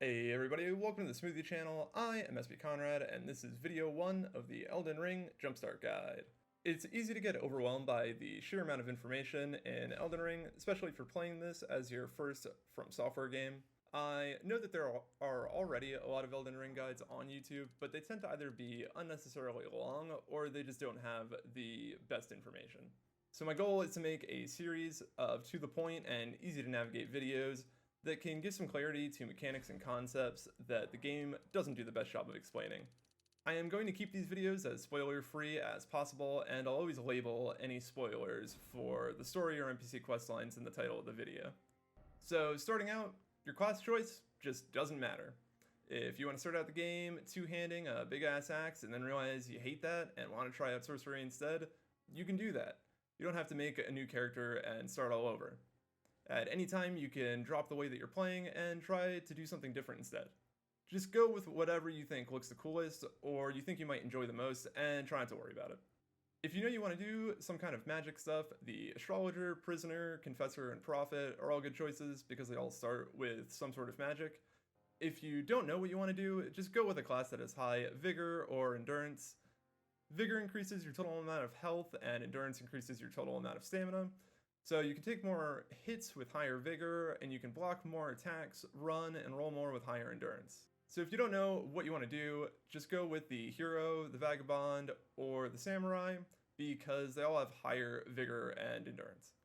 Hey everybody, welcome to the Smoothie channel. I am SB Conrad, and this is video 1 of the Elden Ring JumpStart guide. It's easy to get overwhelmed by the sheer amount of information in Elden Ring, especially for playing this as your first From Software game. I know that there are already a lot of Elden Ring guides on YouTube, but they tend to either be unnecessarily long or they just don't have the best information. So my goal is to make a series of to-the-point and easy-to-navigate videos that can give some clarity to mechanics and concepts that the game doesn't do the best job of explaining. I am going to keep these videos as spoiler-free as possible, and I'll always label any spoilers for the story or NPC questlines in the title of the video. So starting out, your class choice just doesn't matter. If you want to start out the game two-handing a big-ass axe and then realize you hate that and want to try out sorcery instead, you can do that. You don't have to make a new character and start all over. At any time, you can drop the way that you're playing and try to do something different instead. Just go with whatever you think looks the coolest or you think you might enjoy the most and try not to worry about it. If you know you want to do some kind of magic stuff, the Astrologer, Prisoner, Confessor, and Prophet are all good choices because they all start with some sort of magic. If you don't know what you want to do, just go with a class that has high Vigor or Endurance. Vigor increases your total amount of health and Endurance increases your total amount of stamina. So you can take more hits with higher Vigor, and you can block more attacks, run, and roll more with higher Endurance. So if you don't know what you want to do, just go with the Hero, the Vagabond, or the Samurai, because they all have higher Vigor and Endurance.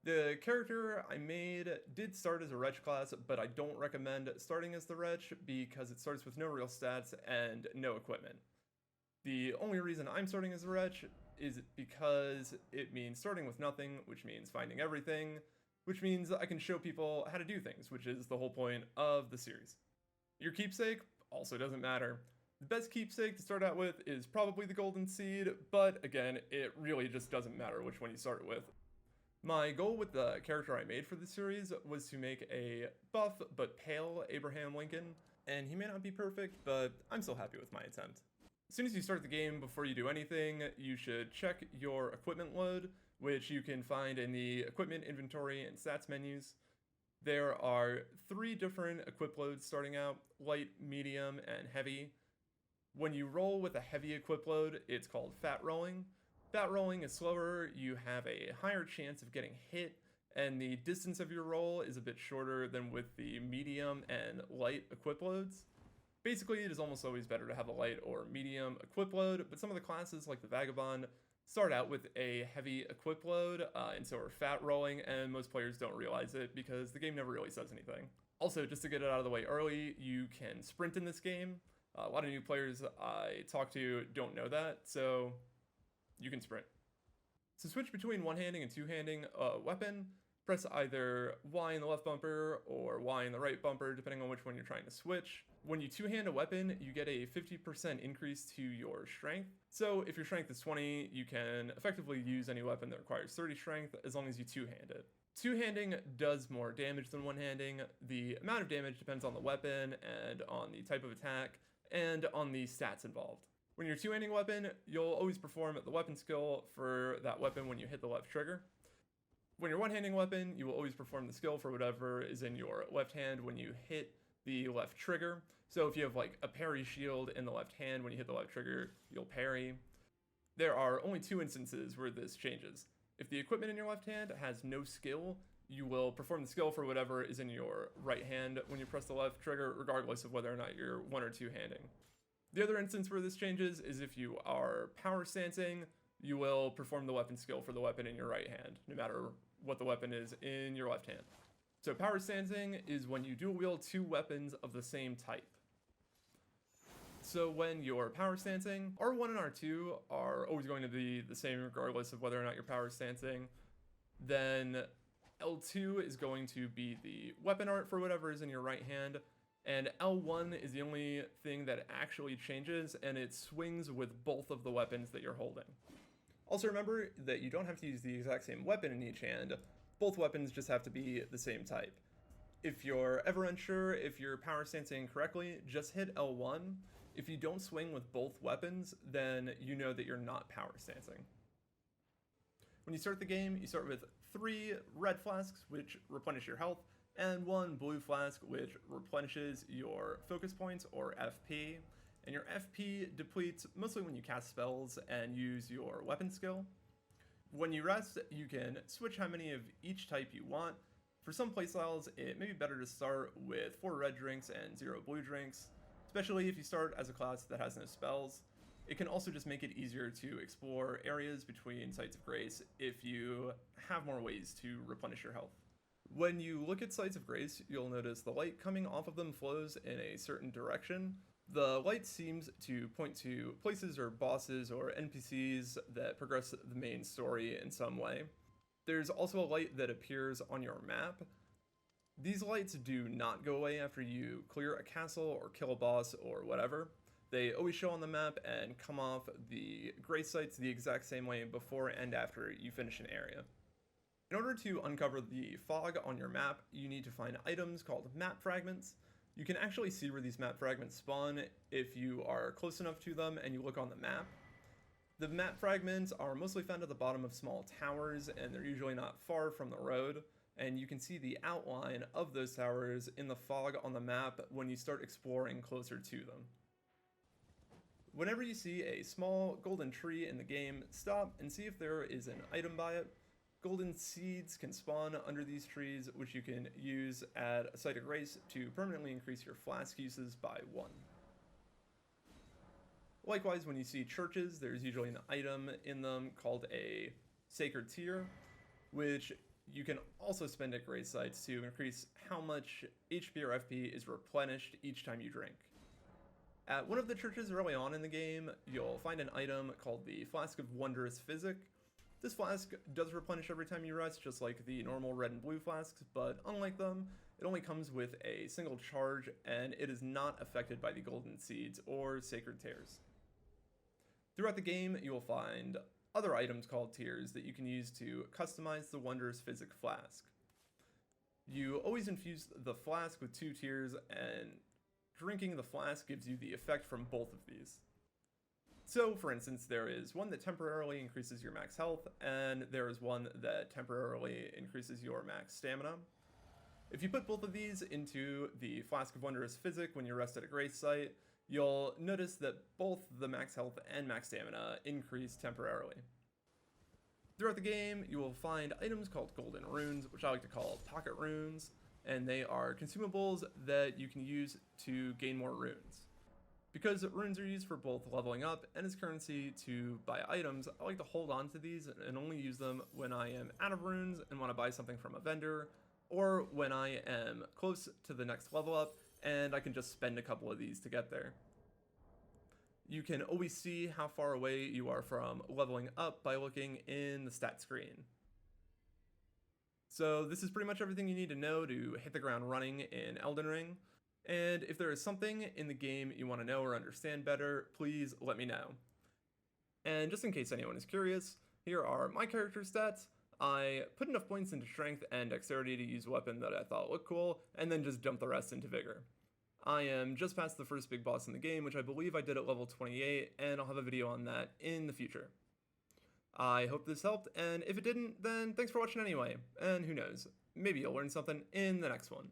The character I made did start as a Wretch class, but I don't recommend starting as the Wretch because it starts with no real stats and no equipment. The only reason I'm starting as a Wretch is because it means starting with nothing, which means finding everything, which means I can show people how to do things, which is the whole point of the series. Your Keepsake also doesn't matter. The best Keepsake to start out with is probably the Golden Seed, but again, it really just doesn't matter which one you start with. My goal with the character I made for this series was to make a buff but pale Abraham Lincoln, and he may not be perfect, but I'm still happy with my attempt. As soon as you start the game, before you do anything, you should check your equipment load, which you can find in the equipment, inventory, and stats menus. There are 3 different equip loads starting out: light, medium, and heavy. When you roll with a heavy equip load, it's called fat rolling. Fat rolling is slower, you have a higher chance of getting hit, and the distance of your roll is a bit shorter than with the medium and light equip loads. Basically, it is almost always better to have a light or medium equip load, but some of the classes, like the Vagabond, start out with a heavy equip load, and so are fat rolling, and most players don't realize it because the game never really says anything. Also, just to get it out of the way early, you can sprint in this game. A lot of new players I talk to don't know that, so you can sprint. To switch between one-handing and two-handing a weapon, press either Y in the left bumper or Y in the right bumper, depending on which one you're trying to switch. When you two-hand a weapon, you get a 50% increase to your strength. So if your strength is 20, you can effectively use any weapon that requires 30 strength as long as you two-hand it. Two-handing does more damage than one-handing. The amount of damage depends on the weapon and on the type of attack and on the stats involved. When you're two-handing a weapon, you'll always perform the weapon skill for that weapon when you hit the left trigger. When you're one-handing a weapon, you will always perform the skill for whatever is in your left hand when you hit the left trigger. So if you have like a parry shield in the left hand, when you hit the left trigger, you'll parry. There are only 2 instances where this changes. If the equipment in your left hand has no skill, you will perform the skill for whatever is in your right hand when you press the left trigger, regardless of whether or not you're one or two-handing. The other instance where this changes is if you are power stancing, you will perform the weapon skill for the weapon in your right hand, no matter what the weapon is in your left hand. So power stancing is when you dual wield 2 weapons of the same type. So when you're power stancing, R1 and R2 are always going to be the same regardless of whether or not you're power stancing. Then L2 is going to be the weapon art for whatever is in your right hand, and L1 is the only thing that actually changes, and it swings with both of the weapons that you're holding. Also remember that you don't have to use the exact same weapon in each hand, both weapons just have to be the same type. If you're ever unsure if you're power stancing correctly, just hit L1. If you don't swing with both weapons, then you know that you're not power stancing. When you start the game, you start with 3 red flasks, which replenish your health, and one blue flask which replenishes your focus points or FP, and your FP depletes mostly when you cast spells and use your weapon skill. When you rest, you can switch how many of each type you want. For some playstyles, it may be better to start with 4 red drinks and 0 blue drinks, especially if you start as a class that has no spells. It can also just make it easier to explore areas between Sites of Grace if you have more ways to replenish your health. When you look at Sites of Grace, you'll notice the light coming off of them flows in a certain direction. The light seems to point to places or bosses or NPCs that progress the main story in some way. There's also a light that appears on your map. These lights do not go away after you clear a castle or kill a boss or whatever. They always show on the map and come off the grace sites the exact same way before and after you finish an area. In order to uncover the fog on your map, you need to find items called map fragments. You can actually see where these map fragments spawn if you are close enough to them and you look on the map. The map fragments are mostly found at the bottom of small towers, and they're usually not far from the road, and you can see the outline of those towers in the fog on the map when you start exploring closer to them. Whenever you see a small golden tree in the game, stop and see if there is an item by it. Golden seeds can spawn under these trees, which you can use at a Site of Grace to permanently increase your flask uses by 1. Likewise, when you see churches, there's usually an item in them called a sacred tear, which you can also spend at grace sites to increase how much HP or FP is replenished each time you drink. At one of the churches early on in the game, you'll find an item called the Flask of Wondrous Physik. This flask does replenish every time you rest, just like the normal red and blue flasks, but unlike them, it only comes with a single charge, and it is not affected by the golden seeds or sacred tears. Throughout the game, you will find other items called tears that you can use to customize the Wondrous Physik flask. You always infuse the flask with 2 tears, and drinking the flask gives you the effect from both of these. So, for instance, there is one that temporarily increases your max health, and there is one that temporarily increases your max stamina. If you put both of these into the Flask of Wondrous Physik when you rest at a grace site, you'll notice that both the max health and max stamina increase temporarily. Throughout the game, you will find items called golden runes, which I like to call pocket runes, and they are consumables that you can use to gain more runes. Because runes are used for both leveling up and as currency to buy items, I like to hold on to these and only use them when I am out of runes and want to buy something from a vendor, or when I am close to the next level up and I can just spend a couple of these to get there. You can always see how far away you are from leveling up by looking in the stat screen. So this is pretty much everything you need to know to hit the ground running in Elden Ring. And if there is something in the game you want to know or understand better, please let me know. And just in case anyone is curious, here are my character stats. I put enough points into strength and dexterity to use a weapon that I thought looked cool, and then just dump the rest into vigor. I am just past the first big boss in the game, which I believe I did at level 28, and I'll have a video on that in the future. I hope this helped, and if it didn't, then thanks for watching anyway, and who knows, maybe you'll learn something in the next one.